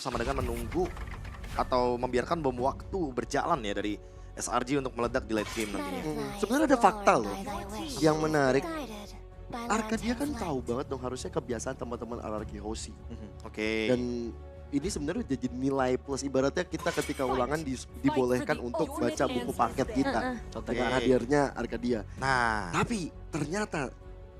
sama dengan menunggu atau membiarkan bom waktu berjalan ya dari SRG untuk meledak di late game nantinya. Sebenarnya ada fakta loh yang menarik. Arcadia kan tahu banget dong harusnya kebiasaan teman-teman RRQ Hoshi. Oke. Dan ini sebenarnya jadi nilai plus, ibaratnya kita ketika ulangan dibolehkan untuk baca buku paket kita. Dengan hadirnya Arcadia. Nah, Tapi ternyata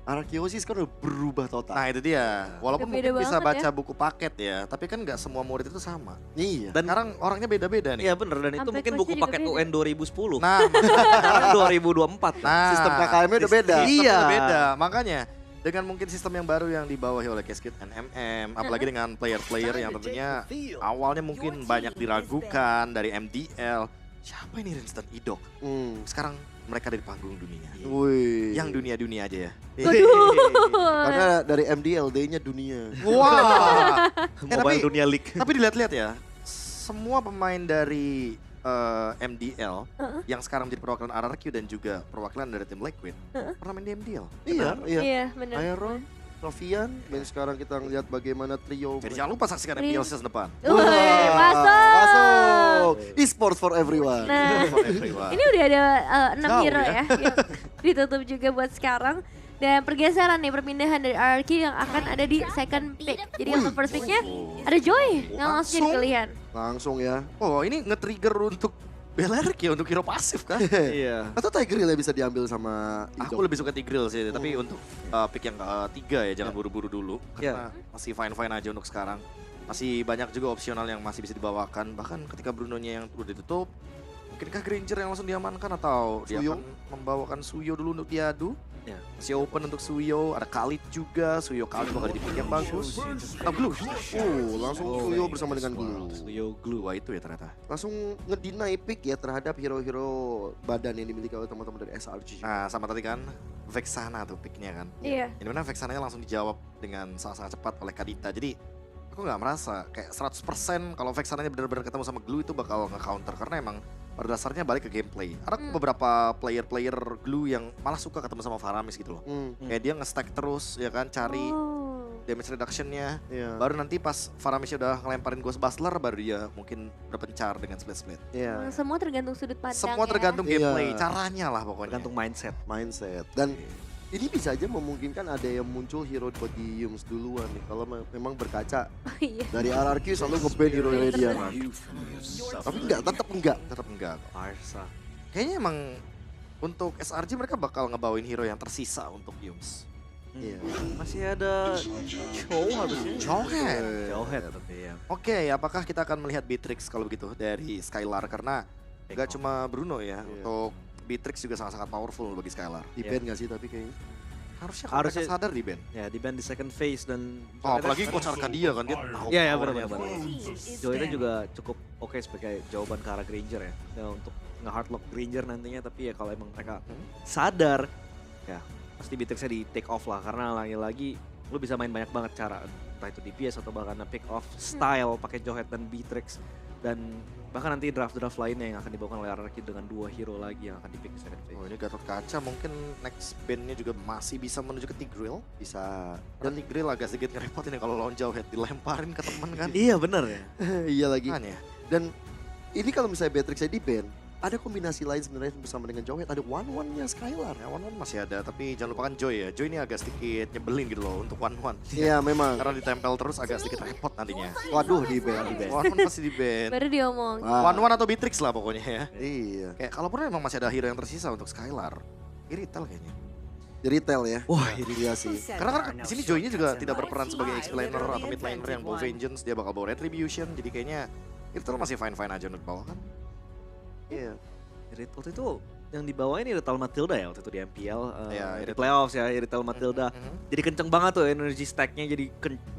RRQ Hoshi sekarang udah berubah total. nah itu dia. Walaupun Beda mungkin bisa banget baca buku paket ya, tapi kan nggak semua murid itu sama. Iya. Dan Sekarang orangnya beda-beda nih. iya bener, dan itu Sampai mungkin coachnya buku juga paket beda. UN 2010. Nah, Sekarang 2024. nah, Sistem KKM-nya udah beda. Sistemnya Iya. udah beda. Makanya dengan mungkin sistem yang baru yang dibawahi oleh Cascade NMM, apalagi dengan player-player yang tentunya awalnya mungkin banyak diragukan dari MDL. Siapa ini Rins dan Idok? Sekarang mereka dari panggung dunia. Wih. Yang dunia-dunia aja ya. Karena dari MDLD-nya dunia. Wah. Mobile Dunia League. Tapi dilihat-lihat ya, semua pemain dari MDL yang sekarang menjadi perwakilan RRQ dan juga perwakilan dari tim Liquid pernah main di MDL. Iya, iya. Iya benar. Iron, Sofian, dan sekarang kita ngeliat bagaimana trio. Jadi jangan lupa saksikan MDL season depan. Wih, masuk. Masuk. E-sports for everyone. Nah, For everyone. ini udah ada 6 Jauh hero ya. ya yang ditutup juga buat sekarang. Dan pergeseran nih, perpindahan dari RRQ yang akan ada di second pick. Jadi untuk first picknya ada Joy yang langsung jadi Langsung. pilihan. Langsung ya. Oh ini nge-trigger untuk BLRQ untuk hero pasif kan? Iya. Atau Tiger Lily bisa diambil sama Aku lebih suka Tigreal sih, tapi untuk pick yang ketiga ya jangan buru-buru dulu. Karena masih fine-fine aja untuk sekarang. Masih banyak juga opsional yang masih bisa dibawakan. Bahkan ketika Bruno-nya yang udah ditutup, mungkinkah Granger yang langsung diamankan atau dia Suyo? akan membawakan Suyo dulu untuk diadu? Ya. Masih open untuk Suyo, ada Khalid juga, Suyo Khalid bakal jadi pick yang bagus. Atau Glue. langsung Suyo bersama dengan Glue. Suyo Glue. Wah itu ya ternyata. Langsung ngedeny pick ya terhadap hero-hero badan yang dimiliki oleh teman-teman dari SRG. Nah sama tadi kan Vexana tuh picknya kan. Iya. Ini mana Vexananya langsung dijawab dengan sangat-sangat cepat oleh Kadita. Jadi aku nggak merasa kayak 100% kalau Vexananya benar-benar ketemu sama Glue itu bakal nge-counter. Karena emang pada dasarnya balik ke gameplay. Ada beberapa player-player Glue yang malah suka ketemu sama Faramis gitu loh. Kayak dia nge-stack terus ya kan, cari Oh. damage reduction-nya. Iya. Baru nanti pas Faramisnya udah ngelemparin Ghost Bustler baru dia mungkin berpencar dengan split-split. Iya. Semua tergantung sudut pandang Semua ya. tergantung Iya. gameplay, caranya lah pokoknya. Tergantung mindset. Mindset. Dan ini bisa aja memungkinkan ada yang muncul hero buat di Yums duluan nih. Kalau memang berkaca Iya. dari RRQ selalu nge-ban hero dia. Tapi tetap enggak. Tetap enggak kok. Arsa. Kayaknya emang untuk SRG mereka bakal ngebawain hero yang tersisa untuk Yums. Iya. Masih ada Chow harusnya. Jawhead. Jawhead tapi ya. Oke, apakah kita akan melihat Beatrix kalau begitu dari Skylar? Karena nggak cuma Bruno ya, untuk Beatrix juga sangat-sangat powerful bagi Skylar. Di ban nggak sih tapi kayaknya. Harusnya kalau mereka Harusnya- sadar di band. Ya di band di second phase dan Oh, apalagi coach Arcadia kan dia tahu Iya, ya powernya benar. Joy juga cukup oke sebagai jawaban ke arah Granger ya untuk nge-hardlock Granger nantinya, tapi ya kalau emang mereka sadar ya pasti Beatrixnya di take off lah, karena lagi-lagi lu bisa main banyak banget cara, entah itu DPS atau bahkan pick off style pakai Jawhead dan Beatrix, dan bahkan nanti draft-draft lainnya yang akan dibawakan oleh RRQ dengan 2 hero lagi yang akan di pick di second phase. Oh, ini Gatot Kaca mungkin next bandnya juga masih bisa menuju ke Tigreal. Bisa. Dan Tigreal agak sedikit ngerepotin ya kalau lawan Jawhead dilemparin ke temen kan. Iya bener ya. Iya lagi. Kan ya. Dan ini kalau misalnya Beatrixnya di ban, ada kombinasi lain sebenarnya bersama dengan Jawhead. Ada one-one-nya Skylar. Ya, One masih ada, tapi jangan lupakan Joy ya. Joy ini agak sedikit nyebelin gitu loh untuk One. Iya memang. Karena ditempel terus agak sedikit repot nantinya. Waduh di ban. One pasti di ban. Baru diomong. One atau Beatrix lah pokoknya ya. Iya. Kayak kalaupun memang masih ada hero yang tersisa untuk Skylar, Irital kayaknya. Di retail ya. Wah, Iya sih. Karena kan di sini Joy-nya juga tidak berperan sebagai explainer atau mid laner yang bawa Vengeance, dia bakal bawa Retribution. Jadi kayaknya Irital masih fine-fine aja untuk bawa kan. Iya. Irrital itu yang dibawain Irrital Matilda ya waktu itu di MPL Iya, di Irrital. playoffs ya, Irrital Matilda. Jadi kenceng banget tuh energy stack-nya,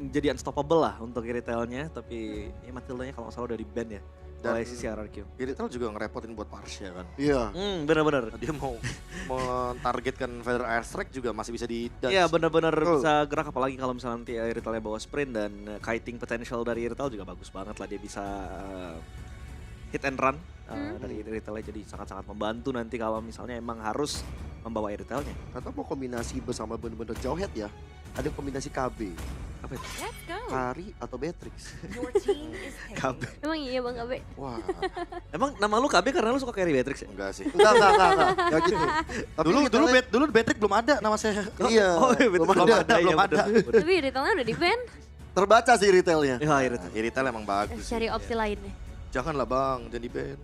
jadi unstoppable lah untuk Irritalnya, tapi ya Matildanya kalau nggak salah udah di ban ya oleh Dan- sisi RRQ. Irital juga ngerepotin buat Parsha kan. Iya. Bener-bener. Dia mau mentargetkan Feather Airstrike juga masih bisa di dodge. Iya bener-bener Betul. bisa gerak, apalagi kalau misalnya nanti Irritalnya bawa sprint, dan kiting potential dari Irrital juga bagus banget lah, dia bisa hit and run dari Irritalnya, jadi sangat-sangat membantu nanti kalau misalnya emang harus membawa Irritalnya. Atau mau kombinasi bersama bener-bener Jawhead ya. Ada kombinasi KB. Apa itu? Kari atau Beatrix? KB. Emang iya Bang Abe? Wah, Emang nama lu KB karena lu suka carry Beatrix ya? Enggak sih. enggak gitu. Tapi Dulu Patrick belum ada nama saya. Iya, Betul, belum ada. belum ada. Tapi retailnya udah di-ban. Terbaca sih retailnya. Ya, akhirnya. Iritel emang bagus. Cari opsi lainnya. Janganlah bang, jadi band.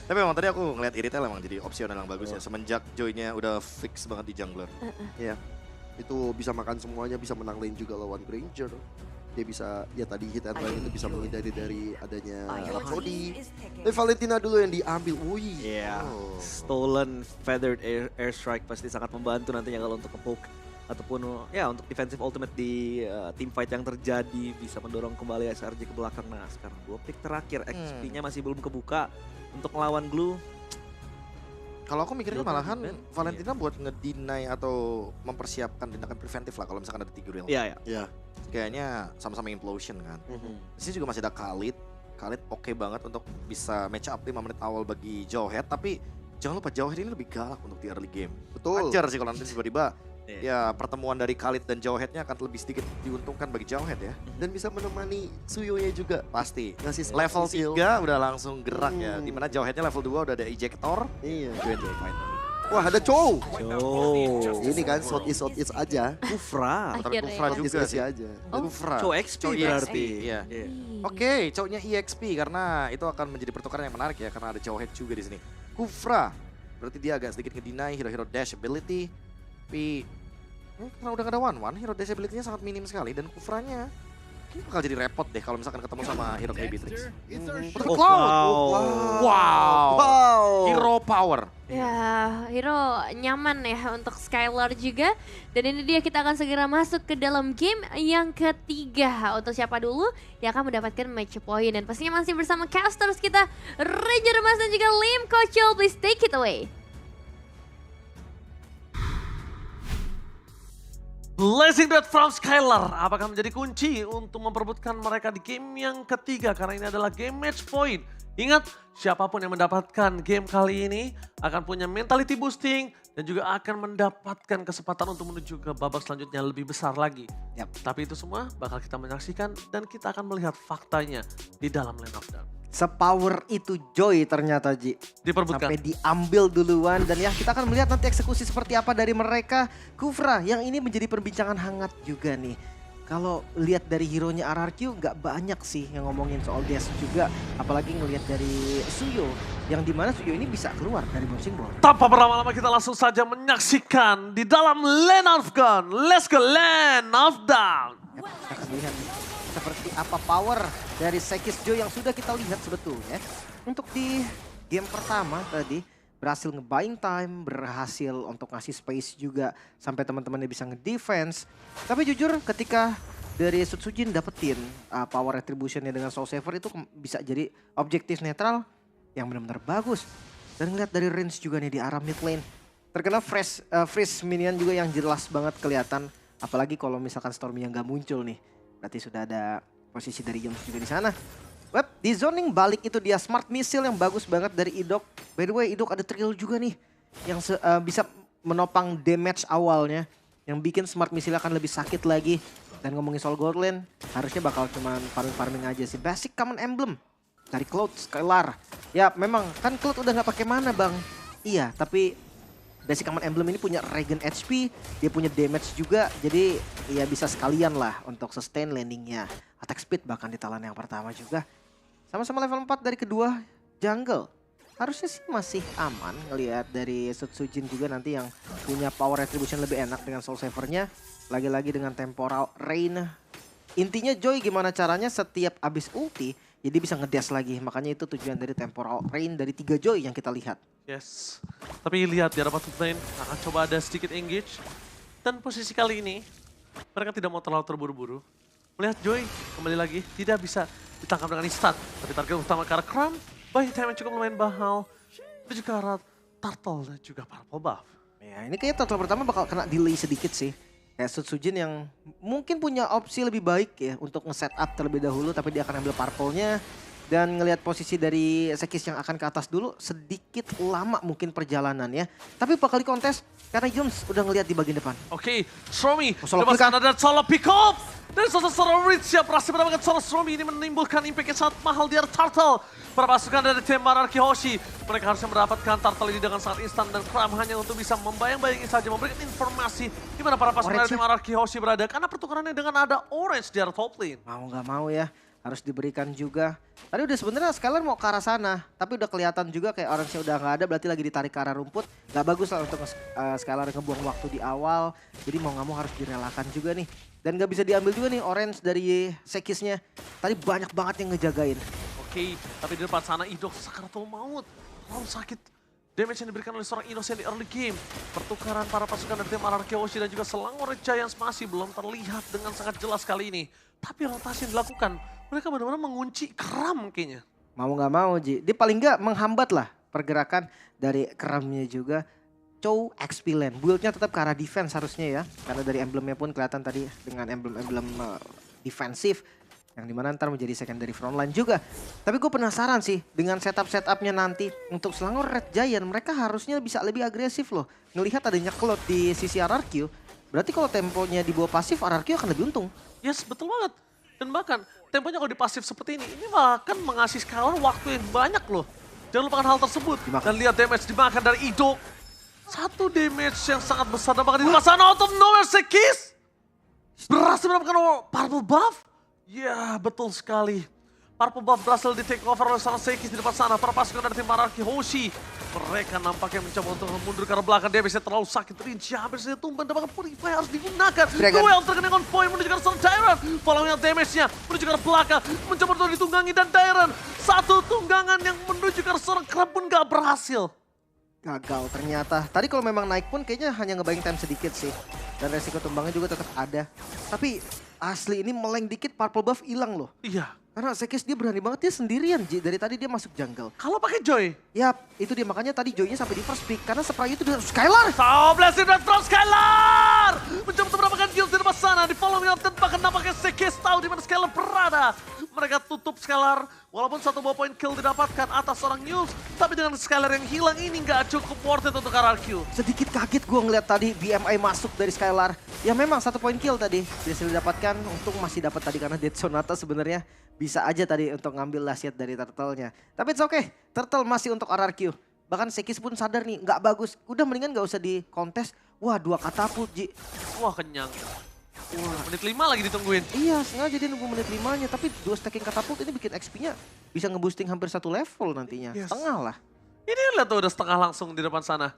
Tapi memang tadi aku ngeliat Iritel emang jadi opsional yang bagus ya. Semenjak Joy-nya udah fix banget di jungler. Iya. Itu bisa makan semuanya, bisa menang lane juga lawan Granger. Dia bisa, ya tadi hit and run itu bisa menghindari dari adanya Rhapsody. Valentina dulu yang diambil, wih. Iya. Oh. Stolen feathered airstrike pasti sangat membantu nantinya kalau untuk nge-poke ataupun ya untuk defensive ultimate di team fight yang terjadi bisa mendorong kembali SRJ ke belakang. Nah sekarang 2 pick terakhir XP-nya masih belum kebuka untuk melawan Glue. Kalau aku mikirnya Belum malahan di-ban. Valentina buat ngedeny atau mempersiapkan tindakan preventif lah kalau misalkan ada Tigreal. Iya ya. Ya. Kayaknya sama-sama implosion kan. Di sini juga masih ada Khalid. Khalid oke banget untuk bisa match up 5 menit awal bagi Jawhead. Tapi jangan lupa Jawhead ini lebih galak untuk di early game. Betul. Wajar sih kalau nanti tiba-tiba Iya. ya pertemuan dari Khalid dan Jawhead-nya akan lebih sedikit diuntungkan bagi Jawhead ya. Dan bisa menemani Suyo-nya juga. Pasti. Ngasih Level skill. 3 udah langsung gerak ya. Dimana Jawhead-nya level 2 udah ada ejector. Iya. You enjoy fight. Wah, ada Chow. Chow. Ini kan South East aja. Kufra. Tapi Akhirnya. Kufra South juga East sih. aja. Kufra. Chow XP Chow berarti. Iya. Iya. Oke, cowoknya EXP karena itu akan menjadi pertukaran yang menarik ya karena ada Jawhead juga di sini. Kufra, berarti dia agak sedikit ngedeny hero-hero dash ability, tapi karena udah gak ada one hero dash ability-nya sangat minim sekali dan Kufranya ini bakal jadi repot deh kalau misalkan ketemu sama hero kayak Beatrix. Oh, Cloud. wow. Wow. Hero power. Ya, Hero nyaman ya untuk Skylar juga. Dan ini dia kita akan segera masuk ke dalam game yang ketiga. Untuk siapa dulu yang akan mendapatkan match point. Dan pastinya masih bersama casters kita, Ranger Mas dan juga Lim Kocho. Please take it away. Blazing Dot from Skylar apakah menjadi kunci untuk memperebutkan mereka di game yang ketiga karena ini adalah game match point. Ingat, siapapun yang mendapatkan game kali ini akan punya mentality boosting dan juga akan mendapatkan kesempatan untuk menuju ke babak selanjutnya lebih besar lagi. Tapi itu semua bakal kita menyaksikan dan kita akan melihat faktanya di dalam Lane of Dawn. Sepower itu Joy ternyata Ji. Diperebutkan. Sampai diambil duluan dan ya kita akan melihat nanti eksekusi seperti apa dari mereka. Kufra yang ini menjadi perbincangan hangat juga nih. Kalau lihat dari hero-nya RRQ nggak banyak sih yang ngomongin soal Dash juga. Apalagi ngelihat dari Suyo yang dimana Suyo ini bisa keluar dari bouncing ball. Tanpa berlama-lama kita langsung saja menyaksikan di dalam Lane of Dawn. Let's go Lane of Dawn. Yap, kita akan lihat nih, seperti apa power dari Sekis Joy yang sudah kita lihat sebetulnya. Untuk di game pertama tadi berhasil nge-buying time, berhasil untuk ngasih space juga sampai teman-temannya bisa nge-defense. Tapi jujur ketika dari Sutsujin dapetin power retributionnya dengan Soul Saver itu bisa jadi objektif netral yang benar-benar bagus. Dan ngeliat dari range juga nih di arah mid lane. Terkena freeze minion juga yang jelas banget kelihatan. Apalagi kalau misalkan Stormy yang gak muncul nih. Berarti sudah ada posisi dari Young juga di sana. Web, di zoning balik itu dia smart missile yang bagus banget dari Idok. By the way, Idok ada trill juga nih. Yang bisa menopang damage awalnya. Yang bikin smart missile akan lebih sakit lagi. Dan ngomongin soal gold lane, harusnya bakal cuman farming aja sih. Basic common emblem dari Cloud Skylar. Ya memang, kan Cloud udah gak pakai mana bang. Iya, tapi Basic Common Emblem ini punya regen HP, dia punya damage juga, jadi ya bisa sekalian lah untuk sustain landingnya. Attack speed bahkan di talan yang pertama juga. Sama-sama level 4 dari kedua jungle. Harusnya sih masih aman ngelihat dari Sutsujin juga nanti yang punya power retribution lebih enak dengan Soul Saver-nya. Lagi-lagi dengan Temporal Rain. Intinya Joy gimana caranya setiap abis ulti, jadi bisa ngedash lagi. Makanya itu tujuan dari Temporal Rain dari 3 Joy yang kita lihat. Yes, tapi lihat di hadapan top lane akan coba ada sedikit engage. Dan posisi kali ini mereka tidak mau terlalu terburu-buru. Melihat Joy kembali lagi tidak bisa ditangkap dengan instan. Tapi target utama ke arah Cram, buy time yang cukup lumayan mahal. Dan juga arah Turtle dan juga Purple Buff. Ya ini kayaknya turtle pertama bakal kena delay sedikit sih. Kayak Sutsujin yang mungkin punya opsi lebih baik ya untuk nge-set up terlebih dahulu. Tapi dia akan ambil purple-nya. Dan ngelihat posisi dari Sekis yang akan ke atas dulu, sedikit lama mungkin perjalanannya. Tapi bakal dikontes karena Jones udah ngelihat di bagian depan. Oke, Stromy Solo bebas pick up. ada solo pick up. Dan seorang Rich yang berhasil mendapatkan solo Stromy ini menimbulkan impact yang sangat mahal di Turtle. Para pasukan dari tim Monarchy Hoshi, mereka harusnya mendapatkan Turtle ini dengan sangat instan dan Kram hanya untuk bisa membayang-bayangi saja, memberikan informasi di mana para pasukan dari tim Monarchy Hoshi berada. Karena pertukarannya dengan ada Orange di area top lane. Mau nggak mau ya, harus diberikan juga. Tadi udah sebenarnya Skylar mau ke arah sana, tapi udah kelihatan juga kayak Orange udah nggak ada, berarti lagi ditarik ke arah rumput. Nggak bagus lah untuk Skylar ngebuang waktu di awal, jadi mau nggak mau harus direlakan juga nih. Dan nggak bisa diambil juga nih Orange dari Sekisnya. Tadi banyak banget yang ngejagain. Oke, tapi di depan sana Idok sakaratul maut. Terlalu sakit. Damage yang diberikan oleh seorang Innocent di early game. Pertukaran para pasukan dari tim Monarchy Hoshi dan juga Selangor Giants masih belum terlihat dengan sangat jelas kali ini. Tapi rotasi yang dilakukan, mereka benar-benar mengunci Kram kayaknya. Mau nggak mau Ji, dia paling nggak menghambat lah pergerakan dari Kramnya juga. Chow XP lane, build-nya tetap ke arah defense harusnya ya. Karena dari emblemnya pun kelihatan tadi dengan emblem-emblem defensif. Yang dimana ntar menjadi secondary frontline juga. Tapi gue penasaran sih dengan setup-setupnya nanti untuk Selangor Red Giant. Mereka harusnya bisa lebih agresif loh. Ngelihat adanya Cloud di sisi RRQ. Berarti kalau temponya di bawah pasif RRQ akan lebih untung. Yes, betul banget. Dan bahkan temponya kalau di pasif seperti ini bahkan mengasih Skylar waktu yang banyak loh. Jangan lupakan hal tersebut. Dimakan. Dan lihat damage dimakan dari Idok. Satu damage yang sangat besar dan bahkan di sana out of nowhere Sekis berhasil mendapatkan purple buff. Ya, betul sekali. Purple buff berhasil di take over oleh seorang Sekis di depan sana. Para pasukan dari tim Monarchy Hoshi. Mereka nampaknya mencoba untuk mundur ke arah belakang. Dia bisa terlalu sakit. Rinci hampir saja tumbang. Dapatkan Purify harus digunakan. Duel terkena on point menuju ke arah seorang Tyron. Following damage-nya menuju ke arah belakang. Mencoba untuk ditunggangi dan Tyron. Satu tunggangan yang menuju ke arah seorang Kram pun gak berhasil. Gagal ternyata. Tadi kalau memang naik pun kayaknya hanya ngebayang time sedikit sih. Dan resiko tumbangnya juga tetap ada. Tapi asli ini meleng dikit purple buff hilang loh. Iya. Karena Sekis dia berani banget, dia sendirian Ji. Dari tadi dia masuk jungle. Kalau pakai Joy. Yap, itu dia makanya tadi Joy-nya sampai di first pick. Karena spray itu udah Skylar. So, blessing dan from Skylar! Mencoba untuk mendapatkan kill di depan sana. Di following up dan bahkan nampaknya Sekis tahu di mana Skylar berada. Mereka tutup Skylar. Walaupun satu buah poin kill didapatkan atas seorang News. Tapi dengan Skylar yang hilang ini nggak cukup worth it untuk RRQ. Sedikit kaget gue ngeliat tadi BMI masuk dari Skylar. Ya memang 1 poin kill tadi. Berhasil didapatkan. Untung masih dapat tadi karena Dead Sonata sebenarnya bisa aja tadi untuk ngambil lasiat dari Turtle-nya. Tapi it's okay. Turtle masih untuk RRQ. Bahkan Sekis pun sadar nih, nggak bagus. Udah mendingan nggak usah di kontes. Wah 2 katapult Ji. Wah, kenyang. Menit 5 lagi ditungguin. Iya, sengaja dia nunggu menit 5-nya. Tapi 2 stacking katapult ini bikin XP-nya bisa nge-boosting hampir 1 level nantinya. Yes. Setengah lah. Ini lihat tuh udah setengah langsung di depan sana.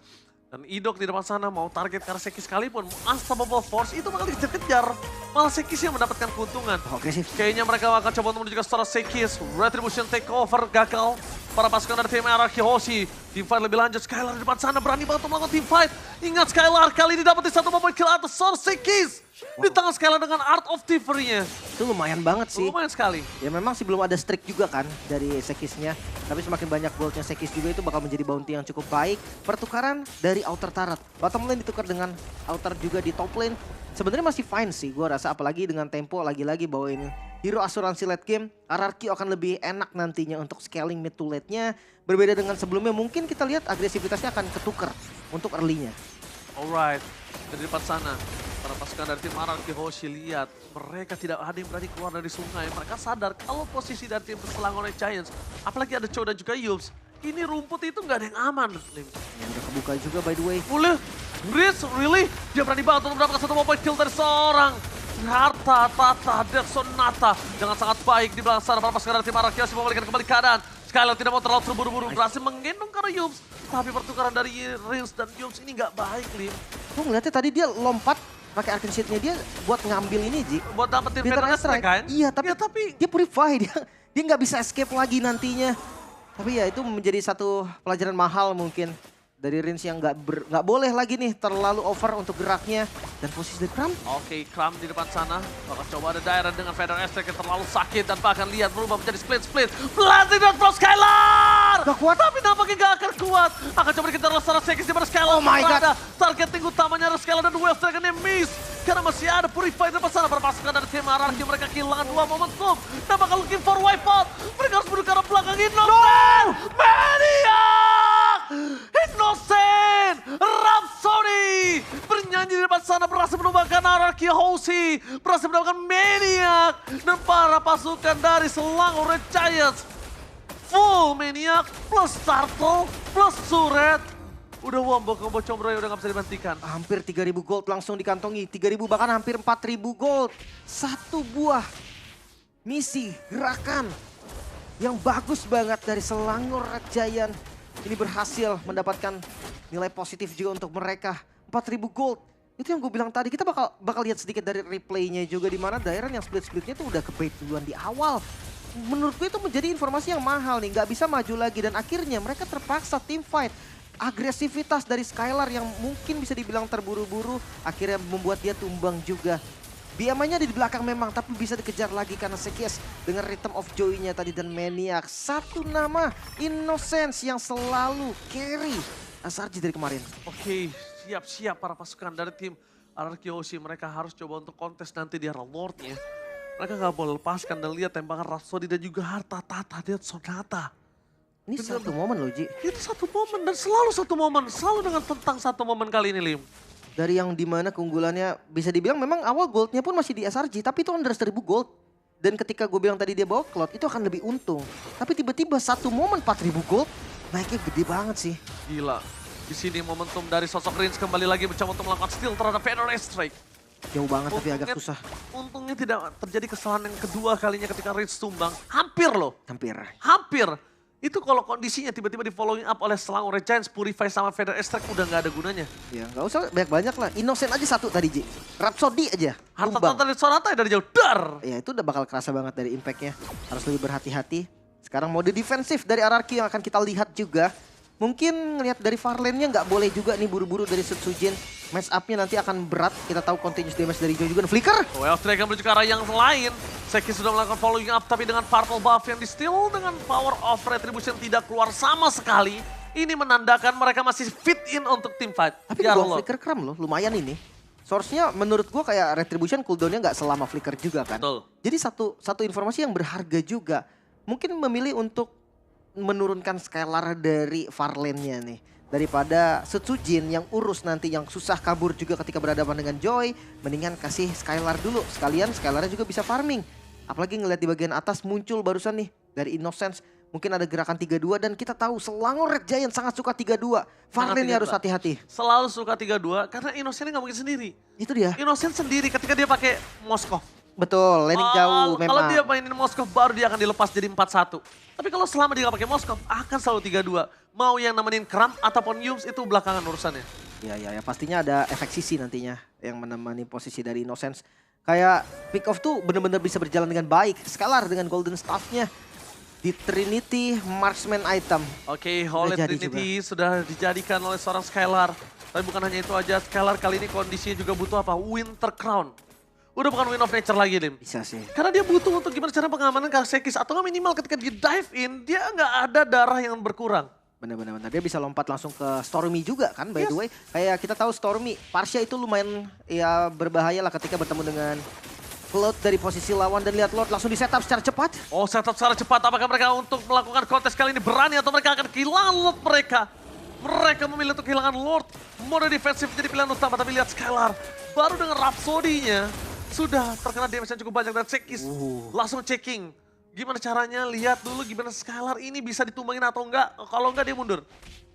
Dan Idok di depan sana mau target ke arah Sekis sekalipun. Unstoppable Force itu bakal dikejar-kejar. Malah Sekis yang mendapatkan keuntungan. Oke sih. Kayaknya mereka akan coba untuk menuju ke seorang Sekis. Retribution takeover gagal. Para pasukan dari tim Monarchy Hoshi. Teamfight lebih lanjut. Skylar di depan sana berani banget untuk melakukan teamfight. Ingat Skylar kali ini dapetin 1 momen kill atas seorang Sekis. Di tangan Skylar dengan Art of Thievery-nya. Itu lumayan banget sih. Lumayan sekali. Ya memang sih belum ada streak juga kan dari Sekisnya. Tapi semakin banyak goldnya Sekis juga itu bakal menjadi bounty yang cukup baik. Pertukaran dari outer turret. Bottom lane ditukar dengan outer juga di top lane. Sebenarnya masih fine sih gue rasa. Apalagi dengan tempo lagi-lagi bawain hero asuransi late game. RRQ akan lebih enak nantinya untuk scaling mid to late-nya. Berbeda dengan sebelumnya mungkin kita lihat agresivitasnya akan ketukar untuk early-nya. Alright, dari depan sana, para pasukan dari tim Monarchy Hoshi lihat mereka tidak ada yang berani keluar dari sungai. Mereka sadar kalau posisi dari tim Selangor Giants, apalagi ada Chow dan juga Yubs, ini rumput itu nggak ada yang aman. Yang udah kebuka juga by the way. Boleh, Rich, really? Dia berani banget untuk mendapatkan 1 point kill dari seorang Harta Tata Dead Sonata dengan sangat baik di belakang sana. Para pasukan dari tim Monarchy Hoshi memulihkan kembali keadaan. Skylar tidak mau terlalu terburu-buru, berhasil menggendong karena Yubs. Tapi pertukaran dari Rins dan Yubs ini nggak baik, Lim. Gue ngeliatnya tadi dia lompat pakai Arcane Shield-nya dia buat ngambil ini Ji. Buat dapetin Bitter Veteran Strike kan? Iya tapi, Ya, tapi dia purify, dia nggak bisa escape lagi nantinya. Tapi ya itu menjadi satu pelajaran mahal mungkin dari Rins yang nggak boleh lagi nih terlalu over untuk geraknya. Dan posisi dari Kram. Oke, Kram di depan sana. Bakal coba ada Dairon dengan Feather Strike yang terlalu sakit dan bahkan lihat berubah menjadi split. Blasting dan from Skylar! Gak kuat. Tapi nampaknya gak akan kuat. Akan coba dikejar oleh seorang Sekis di mana Skylar Oh my berada. Targeting utamanya adalah Skylar dan Wave Dragon yang miss. Karena masih ada Purify di depan sana. Para pasukan dari tim Monarchy mereka kehilangan 2 momentum. Dan bakal looking for wipeout. Mereka harus menuju ke arah yang Innocent! Maniac! Innocent! Rhapsody! Bernyanyi di depan sana berhasil menumbangkan Anarchy Hoshi. Berhasil mendapatkan Maniac. Dan para pasukan dari Selangor Red Giants. Full Maniac plus Turtle plus Suret. Udah wombo combo combro udah gak bisa dibentikan. Hampir 3.000 gold langsung dikantongi. 3.000 bahkan hampir 4.000 gold. Satu buah misi, gerakan yang bagus banget dari Selangor Red Giant. Ini berhasil mendapatkan nilai positif juga untuk mereka. 4.000 gold. Itu yang gue bilang tadi, kita bakal lihat sedikit dari replaynya juga. Di mana Dairon yang split-splitnya tuh udah kebait duluan di awal. Menurut gue itu menjadi informasi yang mahal nih. Gak bisa maju lagi dan akhirnya mereka terpaksa team fight. Agresivitas dari Skylar yang mungkin bisa dibilang terburu-buru akhirnya membuat dia tumbang juga. BMI-nya di belakang memang tapi bisa dikejar lagi karena Sekis dengan Rhythm of Joy-nya tadi dan Maniac. Satu nama Innocence yang selalu carry SRG dari kemarin. Oke, siap-siap para pasukan dari tim Anarchy Hoshi. Mereka harus coba untuk kontes nanti di arah Lord-nya. Mereka gak boleh lepaskan dan lihat tembakan Rhapsody dan juga harta tata lihat Sonata. Ini satu momen loh Ji. Itu satu momen dan selalu satu momen. Selalu dengan tentang satu momen kali ini Lim. Dari yang dimana keunggulannya bisa dibilang memang awal goldnya pun masih di SRG. Tapi itu under 1000 gold. Dan ketika gue bilang tadi dia bawa Cloud itu akan lebih untung. Tapi tiba-tiba satu momen 4000 gold naiknya gede banget sih. Gila. Di sini momentum dari sosok Rins kembali lagi mencoba untuk melakukan steal terhadap Feder Strike. Jauh banget tapi agak susah. Untungnya tidak terjadi kesalahan yang kedua kalinya ketika Rins tumbang. Hampir loh. Hampir. Itu kalau kondisinya tiba-tiba di following up oleh Selangor Red Giants, Purify sama Feder Strike udah gak ada gunanya. Ya nggak usah banyak-banyak lah. Innocent aja satu tadi Ji. Rhapsody aja. Harta tumbang. tata dari Sonata dari jauh. Dar! Ya itu udah bakal kerasa banget dari impactnya. Harus lebih berhati-hati. Sekarang mode defensif dari Anarchy yang akan kita lihat juga. Mungkin ngelihat dari Farlane-nya nggak boleh juga nih buru-buru dari Setsujin. Match up-nya nanti akan berat. Kita tahu continuous damage dari Joe juga. Flicker! Well, Strike menuju ke arah yang lain. Seki sudah melakukan following up tapi dengan purple buff yang di-steal dengan power of retribution tidak keluar sama sekali. Ini menandakan mereka masih fit in untuk team fight. Tapi di bawah Flicker kram loh, lumayan ini. Source-nya menurut gua kayak retribution cooldown-nya nggak selama Flicker juga kan. Betul. Jadi satu informasi yang berharga juga. Mungkin memilih untuk menurunkan Skylar dari Farlane-nya nih. Daripada Setsujin yang urus nanti yang susah kabur juga ketika berhadapan dengan Joy. Mendingan kasih Skylar dulu. Sekalian Skylar-nya juga bisa farming. Apalagi ngeliat di bagian atas muncul barusan nih dari Innocence. Mungkin ada gerakan 3-2 dan kita tahu Selangor Red Giant sangat suka 3-2. Farlane harus hati-hati. Selalu suka 3-2 karena Innocent nggak mungkin sendiri. Itu dia. Innocent sendiri ketika dia pakai Moskov. Betul, landing jauh memang. Kalau dia mainin Moskov baru dia akan dilepas jadi 4-1. Tapi kalau selama dia nggak pakai Moskov akan selalu 3-2. Mau yang nemenin Kram ataupun Yums itu belakangan urusannya. Ya, pastinya ada efek sisi nantinya yang menemani posisi dari Innocence. Kayak pick off tuh bener-bener bisa berjalan dengan baik. Skylar dengan golden staff-nya di Trinity Marksman item. Oke, Holy Trinity sudah dijadikan oleh seorang Skylar. Tapi bukan hanya itu aja, Skylar kali ini kondisinya juga butuh apa? Winter Crown. Udah bukan Wind of Nature lagi, Lim. Bisa sih. Karena dia butuh untuk gimana cara pengamanan Sekis. Atau minimal ketika dia dive in, dia nggak ada darah yang berkurang. Benar-benar. Dia bisa lompat langsung ke Stormy juga kan, by the way. Kayak kita tahu Stormy, Parsia itu lumayan ya berbahaya lah ketika bertemu dengan Cloud dari posisi lawan. Dan lihat Lord langsung di setup secara cepat. Oh, setup secara cepat. Apakah mereka untuk melakukan kontes kali ini berani atau mereka akan kehilangan Lord mereka? Mereka memilih untuk kehilangan Lord. Mode defensif jadi pilihan utama, tapi lihat Skylar. Baru dengan Rhapsody-nya sudah terkena damage yang cukup banyak dan Sekis langsung checking. Gimana caranya, lihat dulu gimana Skylar ini bisa ditumbangin atau enggak. Kalau enggak dia mundur.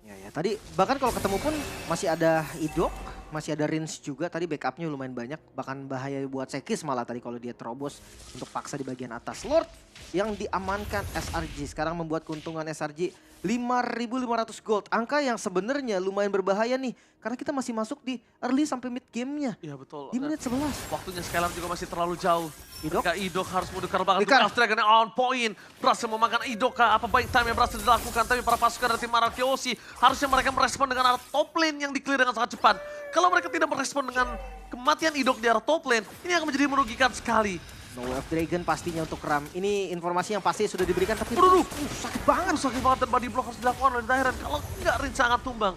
Ya, tadi bahkan kalau ketemu pun masih ada Idok, masih ada Rins juga. Tadi backupnya lumayan banyak, bahkan bahaya buat Sekis malah tadi kalau dia terobos untuk paksa di bagian atas. Lord yang diamankan SRG sekarang membuat keuntungan SRG 5.500 gold. Angka yang sebenarnya lumayan berbahaya nih. Karena kita masih masuk di early sampai mid game-nya. Iya betul. Di menit 11. Waktunya Skylar juga masih terlalu jauh. Idok? Ketika Idok harus mundur ke belakang. Flicker. Dragon on point. Berhasil memakan Idok. Apa baik time yang berhasil dilakukan. Tapi para pasukan dari tim Anarchy Hoshi harusnya mereka merespon dengan arah top lane yang di-clear dengan sangat cepat. Kalau mereka tidak merespon dengan kematian Idok di arah top lane, ini akan menjadi merugikan sekali. No Way of Dragon pastinya untuk Ram. Ini informasi yang pasti sudah diberikan tapi sakit banget. Sakit banget dan body block harus dilakukan oleh Dairon. Kalau enggak Rin sangat tumbang.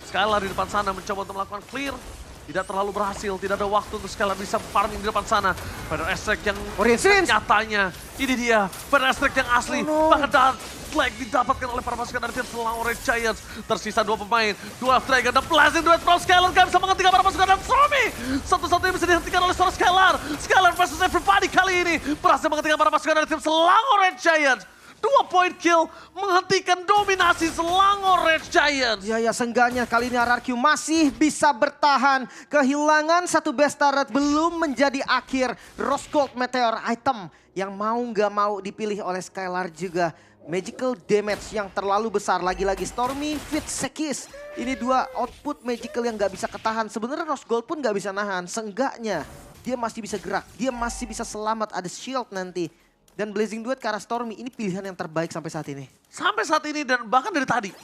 Skylar di depan sana mencoba untuk melakukan clear. tidak terlalu berhasil. Tidak ada waktu untuk Skylar bisa farming di depan sana. Pada Astrek yang Orient Sins. nyatanya. Ini dia, pada Astrek yang asli. Bahkan Dark Flag didapatkan oleh para pasukan dari tim Selangor Red Giants. Tersisa 2 pemain, 2 Dragon dan Blazing Duet from Skylar. Gak bisa menghentikan para pasukan dan Stormy. Satu-satunya bisa dihentikan oleh seorang Skylar. Skylar versus everybody kali ini berhasil menghentikan para pasukan dari tim Selangor Red Giants. 2 point kill menghentikan dominasi Selangor Red Giants. Ya, seenggaknya kali ini RRQ masih bisa bertahan. Kehilangan satu best turret belum menjadi akhir. Rose Gold Meteor item yang mau nggak mau dipilih oleh Skylar juga. Magical damage yang terlalu besar. Lagi-lagi Stormy fit Sekis. Ini 2 output magical yang nggak bisa ketahan. Sebenarnya Rose Gold pun nggak bisa nahan. Seenggaknya dia masih bisa gerak. Dia masih bisa selamat. Ada shield nanti. Dan Blazing Duet ke arah Stormy ini pilihan yang terbaik sampai saat ini. Sampai saat ini dan bahkan dari tadi.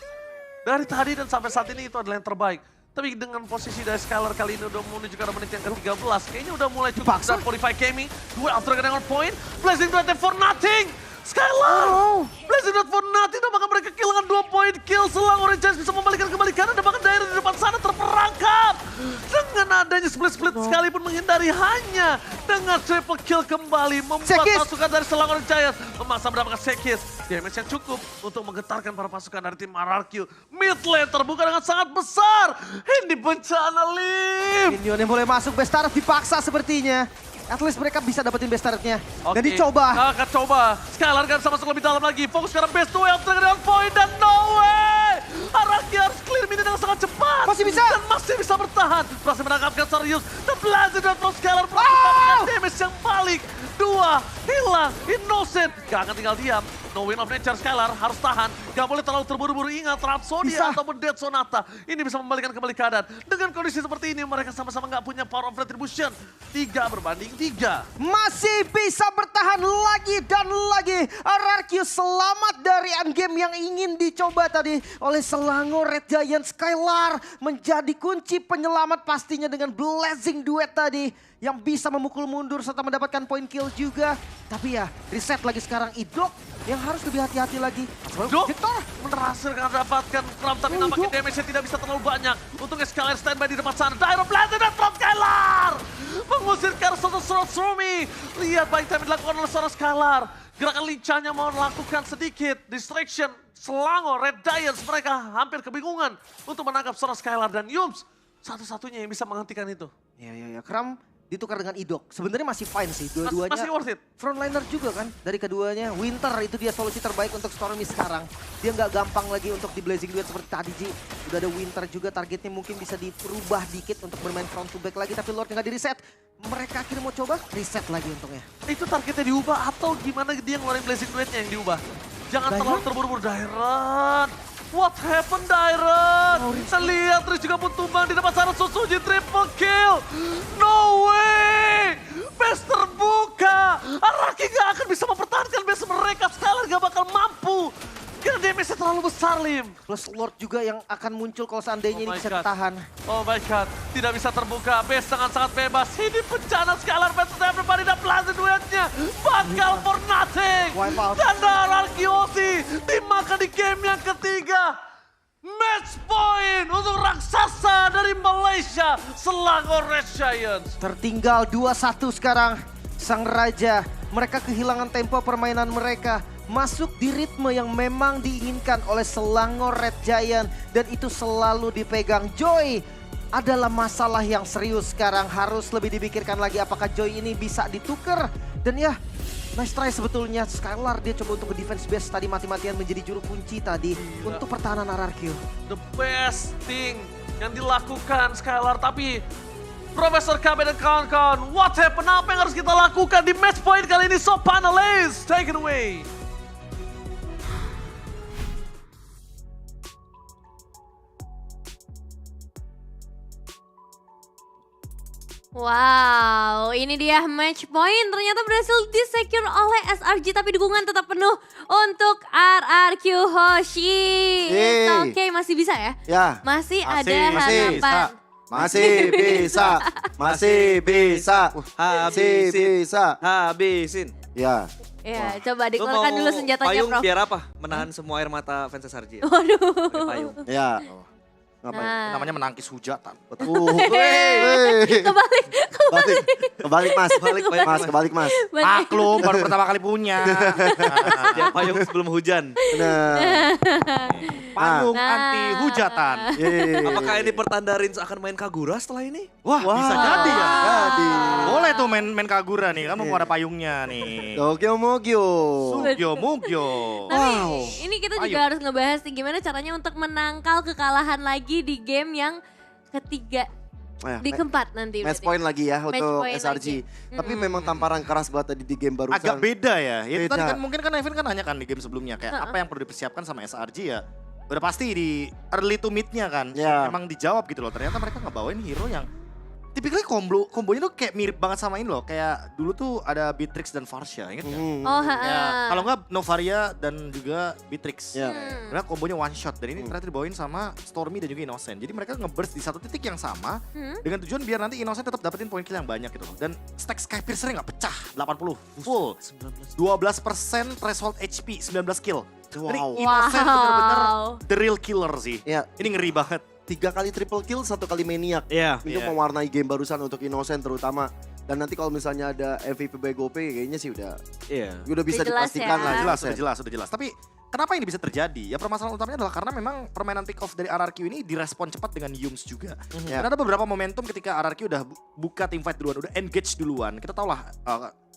Dari tadi dan sampai saat ini itu adalah yang terbaik. Tapi dengan posisi dari Skylar kali ini udah menuju ke menit yang ke-13. Kayaknya udah mulai cukup Dipaksa. dan qualify Kemi. Duel after dengan point. Blazing Duet for nothing. Skylar! Blazing Duet for nothing. Dan bahkan mereka kehilangan 2 point kill. Selangor Red Giants bisa membalikan kembali kanan. Dan bahkan daerah di depan sana terperangkap. Dengan adanya split-split sekalipun menghindari hanya dengan triple kill kembali. Membuat Sekis. pasukan dari Selangor Red Giants memaksa mendapatkan Sekis. Damage yang cukup untuk menggetarkan para pasukan dari tim RRQ. Mid lane terbuka dengan sangat besar. Ini bencana Lim. Minion yang boleh masuk best turret dipaksa sepertinya. At least mereka bisa dapetin best turretnya. Dan Oke, dicoba. akan coba. Skylar gak bisa masuk lebih dalam lagi. Fokus sekarang best duel dengan point dan no way. RRQ harus clear minion dengan sangat cepat. Masih bisa. Dan masih bisa bertahan. Berhasil menangkapkan serius. The Blazing dan from Skylar mendapatkan damage yang balik. 2 hilang. Innocent. Gak akan tinggal diam. No win of nature Skylar harus tahan. Gak boleh terlalu terburu-buru. Ingat Rhapsody Bisa. ataupun Dead Sonata. Ini bisa membalikan kembali keadaan. Dengan kondisi seperti ini mereka sama-sama gak punya power of retribution. 3 berbanding 3. Masih bisa bertahan lagi dan lagi. RRQ selamat dari endgame yang ingin dicoba tadi oleh Selangor Red Giants. Skylar menjadi kunci penyelamat pastinya dengan Blazing Duet tadi. Yang bisa memukul mundur serta mendapatkan point kill juga. Tapi ya reset lagi sekarang Idok yang harus lebih hati-hati lagi. Dok, Victor. berhasil mendapatkan Crown tapi Oh, nampaknya Dok. damage-nya tidak bisa terlalu banyak. Untungnya Skylar standby di depan sana. Dire Blazing dan from Skylar! Mengusir ke arah Stormy. Lihat baik time yang dilakukan oleh seorang Skylar. Gerakan lincahnya mau melakukan sedikit distraction. Selangor Red Giants mereka hampir kebingungan untuk menangkap seorang Skylar dan Yums. Satu-satunya yang bisa menghentikan itu. Ya. Kram ditukar dengan Idok. Sebenarnya masih fine sih dua-duanya. Masih worth it. Frontliner juga kan dari keduanya. Winter itu dia solusi terbaik untuk Stormy sekarang. Dia nggak gampang lagi untuk di Blazing Duet seperti tadi Ji. Udah ada Winter juga, targetnya mungkin bisa dirubah dikit untuk bermain front to back lagi. Tapi Lord nggak di reset. Mereka akhirnya mau coba reset lagi untungnya. Itu targetnya diubah atau gimana dia ngeluarin Blazing Duetnya yang diubah? Jangan Dairon? terlalu terburu-buru Dairon. What happened Dairon? Saya lihat Riz juga pun tumbang di depan sana Susuji triple kill. No way! Base terbuka. Araki gak akan bisa mempertahankan base mereka. Skylar gak bakal mampu. Karena damage-nya terlalu besar Lim. Plus Lord juga yang akan muncul kalau seandainya Oh ini my bisa God. ditahan. Oh my god, tidak bisa terbuka. Base dengan sangat bebas. Ini bencana Skylar versus everybody dan Blazing Duetnya bakal for nothing. Wipe out. Dan RRQ dimakan di game yang ketiga. Match point untuk raksasa dari Malaysia, Selangor Red Giants. Tertinggal 2-1 sekarang. Sang Raja, mereka kehilangan tempo permainan mereka. Masuk di ritme yang memang diinginkan oleh Selangor Red Giant. Dan itu selalu dipegang. Joy adalah masalah yang serius sekarang. Harus lebih dipikirkan lagi apakah Joy ini bisa ditukar. Dan ya, nice try sebetulnya. Skylar dia coba untuk ke defense base tadi mati-matian menjadi juru kunci tadi. Untuk pertahanan RRQ. The best thing yang dilakukan Skylar, tapi Profesor KB dan kawan-kawan, what happened? Apa yang harus kita lakukan di match point kali ini? So panelists, take it away. Wow, ini dia match point. Ternyata berhasil disecure oleh SRG, tapi dukungan tetap penuh untuk RRQ Hoshi. It's Yeay. okay, masih bisa ya? Ya. Masih ada Masih harapan. Masih bisa. Masih bisa. Masih bisa. Habisin. Ya. Ya, coba Lu dikeluarkan mau dulu senjatanya, payung Prof. biar apa? Menahan semua air mata fans SRG ya? Waduh. Pakai payung. Ya. Ngapain? Namanya menangkis hujatan. Kebalik. Kebalik mas, kebalik mas. Maklum, baru pertama kali punya. Dia payung sebelum hujan. Nah, Panggung anti hujatan. Apakah ini pertanda Rins akan main Kagura setelah ini? Wah, bisa jadi ya. Jadi. Boleh tuh main Kagura nih, kan mau ada payungnya nih. Tokyo Mogyo. Sugyo Mugyo. Tapi ini kita juga harus ngebahas nih gimana caranya untuk menangkal kekalahan lagi di game yang ketiga. Di keempat nanti. Match berarti. point lagi ya Match untuk point SRG. lagi. Tapi memang tamparan keras banget tadi di game barusan. Agak beda ya. Ya itu tadi Beda. kan mungkin kan Evan kan nanya kan di game sebelumnya kayak apa yang perlu dipersiapkan sama SRG ya. Udah pasti di early to mid-nya kan. Ya. Emang dijawab gitu loh. Ternyata mereka ngebawain hero yang tipikalnya kombonya tuh kayak mirip banget sama ini loh. Kayak dulu tuh ada Beatrix dan Varsha, inget gak? Oh, Ya, kalau nggak Novaria dan juga Beatrix. Ya. Karena kombonya one shot dan ini ternyata dibawain sama Stormy dan juga Innocent. Jadi mereka ngeburst di satu titik yang sama dengan tujuan biar nanti Innocent tetap dapetin poin kill yang banyak gitu loh. Dan stack Skypiercer-nya nggak pecah, 80 full. 12% threshold HP, 19 kill. Jadi Innocent bener-bener the real killer sih. Ya. Ini ngeri banget. 3 kali triple kill, 1 kali maniac. Iya. Itu mewarnai game barusan untuk Innocent terutama. Dan nanti kalau misalnya ada MVP BGOP kayaknya sih udah bisa Udah jelas dipastikan ya. lah. Sudah jelas. Tapi kenapa ini bisa terjadi? Ya permasalahan utamanya adalah karena memang permainan pick off dari RRQ ini direspon cepat dengan Yums juga. Ya. Dan ada beberapa momentum ketika RRQ udah buka team fight duluan, udah engage duluan. Kita tahu lah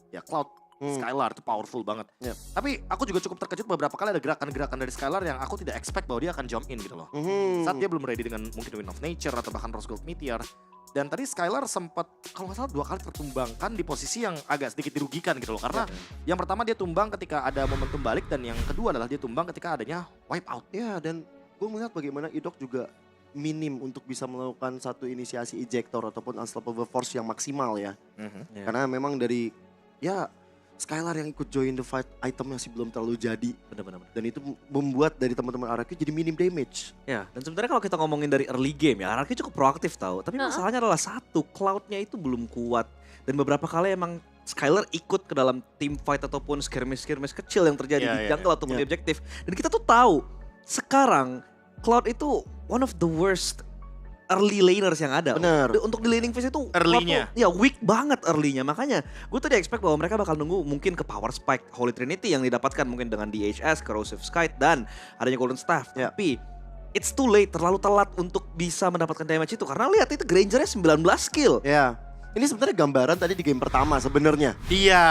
ya Cloud Skylar itu powerful banget. Yep. Tapi aku juga cukup terkejut beberapa kali ada gerakan-gerakan dari Skylar yang aku tidak expect bahwa dia akan jump in gitu loh. Saat dia belum ready dengan mungkin Wind of Nature atau bahkan Rose Gold Meteor. Dan tadi Skylar sempat kalau nggak salah 2 kali tertumbangkan di posisi yang agak sedikit dirugikan gitu loh. Karena yang pertama dia tumbang ketika ada momentum balik dan yang kedua adalah dia tumbang ketika adanya wipe out. Ya, dan gue melihat bagaimana Idok juga minim untuk bisa melakukan satu inisiasi ejector ataupun unstoppable force yang maksimal ya. Karena memang dari ya Skylar yang ikut join the fight item masih belum terlalu jadi. Benar-benar. Dan itu membuat dari teman-teman RRQ jadi minim damage. Ya, dan sebenarnya kalau kita ngomongin dari early game ya, RRQ cukup proaktif tahu. Tapi masalahnya adalah satu, Cloud-nya itu belum kuat. Dan beberapa kali emang Skylar ikut ke dalam team fight ataupun skirmish-skirmish kecil yang terjadi di jungle ataupun di objektif. Dan kita tuh tahu, sekarang Cloud itu one of the worst early laners yang ada. Bener. Untuk di laning phase itu Early-nya. ya weak banget early-nya. Makanya gue tuh di-expect bahwa mereka bakal nunggu mungkin ke Power Spike Holy Trinity yang didapatkan mungkin dengan DHS, Corrosive Skite, dan adanya Golden Staff. Ya. Tapi it's too late, terlalu telat untuk bisa mendapatkan damage itu. Karena lihat itu Granger-nya 19 kill. Ya. Ini sebenarnya gambaran tadi di game pertama sebenarnya. Iya,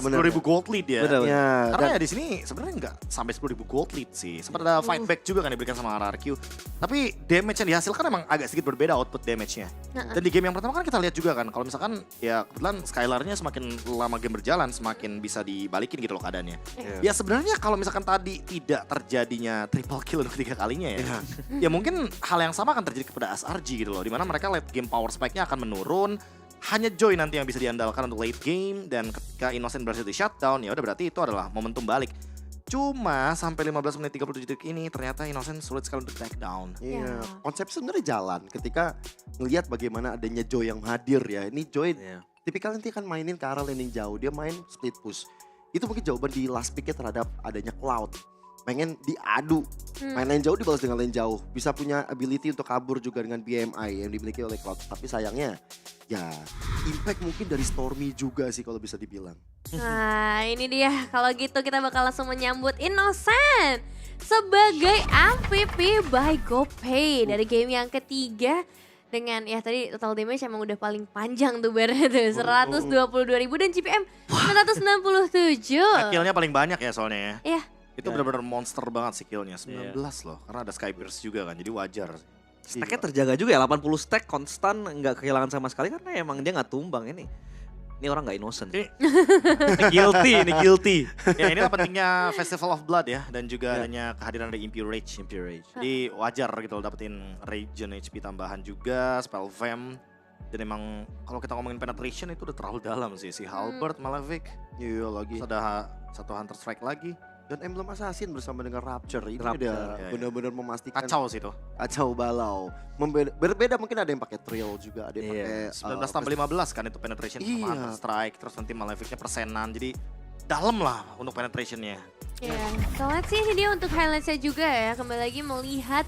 Sebenarnya. 10.000 gold lead ya. Benar. Ya, Karena dan ya di sini sebenarnya nggak sampai 10.000 gold lead sih. Sempat ada fight back juga kan diberikan sama RRQ. Tapi damage yang dihasilkan emang agak sedikit berbeda output damage-nya. Dan di game yang pertama kan kita lihat juga kan, kalau misalkan ya kebetulan Skylar-nya semakin lama game berjalan semakin bisa dibalikin gitu loh keadaannya. Ya sebenarnya kalau misalkan tadi tidak terjadinya triple kill untuk 3 kalinya ya. Ya mungkin hal yang sama akan terjadi kepada SRG gitu loh. Dimana mereka late game power spike-nya akan menurun. Hanya Joy nanti yang bisa diandalkan untuk late game dan ketika Innocent berhasil di shutdown ya udah berarti itu adalah momentum balik. Cuma sampai 15 menit 37 detik ini ternyata Innocent sulit sekali untuk take down. iya, konsep sebenarnya jalan ketika ngelihat bagaimana adanya Joy yang hadir ya. Ini Joy tipikal nanti akan mainin ke arah landing jauh, dia main split push. Itu mungkin jawaban di last pick-nya terhadap adanya Cloud. Pengen diadu, main lane jauh dibalas dengan lane jauh. Bisa punya ability untuk kabur juga dengan BMI yang dimiliki oleh Cloud. Tapi sayangnya ya impact mungkin dari Stormy juga sih kalau bisa dibilang. Nah ini dia, kalau gitu kita bakal langsung menyambut Innocent sebagai MVP by GoPay dari game yang ketiga. Dengan ya tadi total damage emang udah paling panjang tuh barnya tuh, 122.000 dan GPM 967. Skillnya paling banyak ya soalnya ya. Iya. Itu benar-benar monster banget sih killnya, 19 loh. Karena ada Skypierce juga kan, jadi wajar. Stacknya terjaga juga ya, 80 stack konstan, nggak kehilangan sama sekali karena emang dia nggak tumbang ini. Ini orang nggak innocent. Ini guilty. Ya inilah pentingnya Festival of Blood ya. Dan juga adanya kehadiran dari Impure Rage. Jadi wajar gitu loh dapetin Regen HP tambahan juga, Spell Vamp. Dan emang kalau kita ngomongin penetration itu udah terlalu dalam sih. Si Halberd, Malavik. Iya lagi. Terus ada satu Hunter Strike lagi. Dan Emblem Assassin bersama dengan Rapture ini Rapture, udah ya. benar-benar memastikan Kacau sih itu. kacau balau. Berbeda mungkin ada yang pakai Trill juga, ada yang pakai 19 tambah 15 kan itu penetration sama Iya. Hunter Strike. Terus nanti Maleficnya persenan. Jadi dalam lah untuk penetrationnya. Ya, so let's see ini dia untuk highlightsnya juga ya. Kembali lagi melihat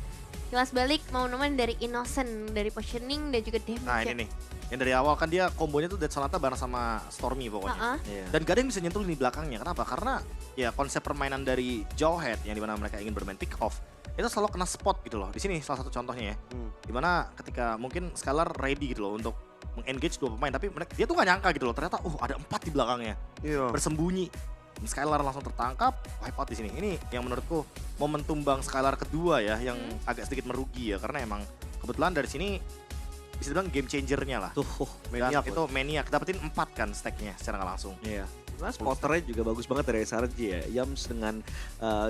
Kilas balik mau nemen dari Innocent, dari positioning dan juga damage. Nah ini nih, yang dari awal kan dia kombonya tuh Dead Sonata bareng sama Stormy pokoknya. Iya. Dan gak ada yang bisa nyentuh lini belakangnya. Kenapa? Karena ya konsep permainan dari Jawhead yang dimana mereka ingin bermain pick off itu selalu kena spot gitu loh. Di sini salah satu contohnya ya. Dimana ketika mungkin Skylar ready gitu loh untuk meng-engage 2 pemain, tapi dia tuh gak nyangka gitu loh. Ternyata ada 4 di belakangnya Iya. bersembunyi. Dan Skylar langsung tertangkap, wipe out di sini. Ini yang menurutku momentum Bang Skylar kedua ya yang agak sedikit merugi ya, karena emang kebetulan dari sini bisa dibilang game changernya lah. Tuh, Dan Maniac itu Maniac, dapetin 4 kan stacknya secara nggak langsung. iya. Nah, spotternya juga bagus banget dari SRG ya. Yams dengan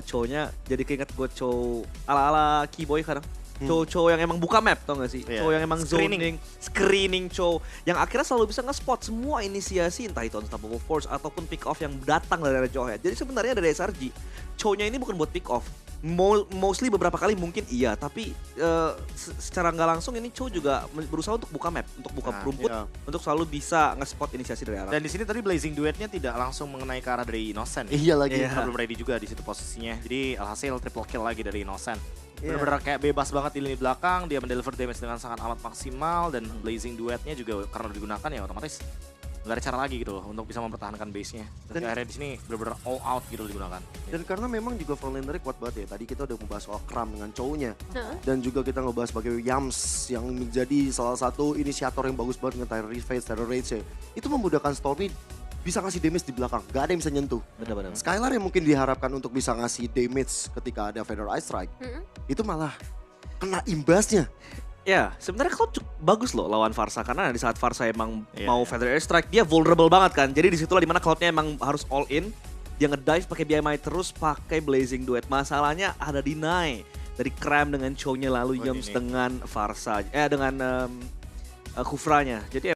Chow-nya jadi keinget gue Chow ala-ala Keyboy kadang. Chow yang emang buka map, tau gak sih? Iya. Chow yang emang Screening. screening Chow. Yang akhirnya selalu bisa nge-spot semua inisiasi, entah itu Unstoppable Force ataupun pick off yang datang dari Jawhead. Jadi sebenarnya dari SRG, Chow-nya ini bukan buat pick off. Mostly beberapa kali mungkin iya, tapi secara nggak langsung ini Chow juga berusaha untuk buka map, untuk buka Nah, rumput, iya. untuk selalu bisa nge-spot inisiasi dari arah. Dan di sini tadi Blazing Duetnya tidak langsung mengenai ke arah dari Innocent. Iya lagi. Karena belum ready juga di situ posisinya. Jadi alhasil triple kill lagi dari Innocent. Iya. Bener-bener kayak bebas banget di lini belakang, dia mendeliver damage dengan sangat amat maksimal dan Blazing Duetnya juga karena udah digunakan ya otomatis nggak ada cara lagi gitu loh untuk bisa mempertahankan base-nya. Dan akhirnya di sini bener-bener all out gitu digunakan. Dan karena memang juga frontlanernya kuat banget ya. Tadi kita udah membahas soal Kram dengan Chow-nya. Heeh. Dan juga kita ngebahas sebagai Yams yang menjadi salah satu inisiator yang bagus banget dengan Terror Rage ya. Itu memudahkan Stormy bisa ngasih damage di belakang. Gak ada yang bisa nyentuh. Benar-benar. Skylar yang mungkin diharapkan untuk bisa ngasih damage ketika ada Feather Ice Strike. Itu malah kena imbasnya. Ya, sebenarnya Cloud cukup bagus loh lawan Varsa karena di saat Varsa emang Iya, mau iya. Feather Airstrike dia vulnerable banget kan. Jadi disitulah dimana Cloudnya emang harus all in. Dia ngedive pakai BMI terus pakai Blazing Duet. Masalahnya ada deny dari Cram dengan Chow-nya lalu Oh, Yums ini. dengan Varsa dengan Kufranya. Jadi